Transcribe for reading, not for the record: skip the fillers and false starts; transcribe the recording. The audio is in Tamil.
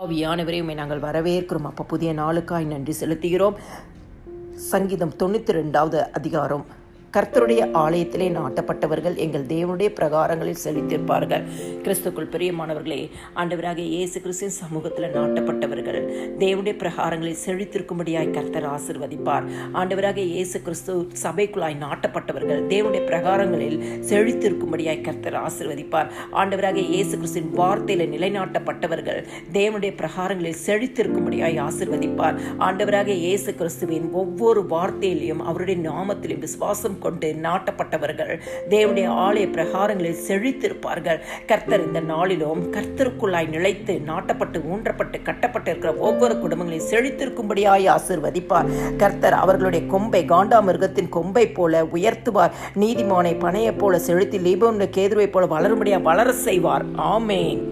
ஆவியானவரையுமே நாங்கள் வரவேற்கிறோம். அப்போ புதிய நாளுக்காய் நன்றி செலுத்துகிறோம். சங்கீதம் 92வது அதிகாரம். கர்த்தருடைய ஆலயத்திலே நாட்டப்பட்டவர்கள் எங்கள் தேவனுடைய பிரகாரங்களில் செழித்திருப்பார்கள். கிறிஸ்துக்குள் பிரியமானவர்களே, ஆண்டவராக இயேசு கிறிஸ்துவின் சமூகத்தில் நாட்டப்பட்டவர்கள் தேவனுடைய பிரகாரங்களில் செழித்திருக்கும்படியாய் கர்த்தர் ஆசீர்வதிப்பார். ஆண்டவராக இயேசு கிறிஸ்து சபைக்குள்ளாய் நாட்டப்பட்டவர்கள் தேவனுடைய பிரகாரங்களில் செழித்திருக்கும்படியாய் கர்த்தர் ஆசீர்வதிப்பார். ஆண்டவராக இயேசு கிறிஸ்துவின் வார்த்தையில நிலைநாட்டப்பட்டவர்கள் தேவனுடைய பிரகாரங்களில் செழித்திருக்கும்படியாய் ஆசீர்வதிப்பார். ஆண்டவராக இயேசு கிறிஸ்துவின் ஒவ்வொரு வார்த்தையிலையும் அவருடைய நாமத்திலும் விசுவாசம் கொண்டு நாட்டப்பட்டவர்கள் தேவனுடைய ஆலய பிரகாரங்களில் செழித்திருப்பார்கள். கர்த்தர் இந்த நாளிலும் கர்த்தருக்குள்ளாய் நிலைத்து நாட்டப்பட்டு ஊன்றப்பட்டு கட்டப்பட்டு இருக்கிற ஒவ்வொரு குடும்பங்களையும் செழித்திருக்கும்படியாய் ஆசீர்வதிப்பார். கர்த்தர் அவர்களுடைய கொம்பை காண்டாமிருகத்தின் கொம்பை போல உயர்த்துவார். நீதிமானை பனையை போல செழித்து லீபோனுடைய கேதுருவை போல வளரும்படியாக வளர செய்வார். ஆமேன்.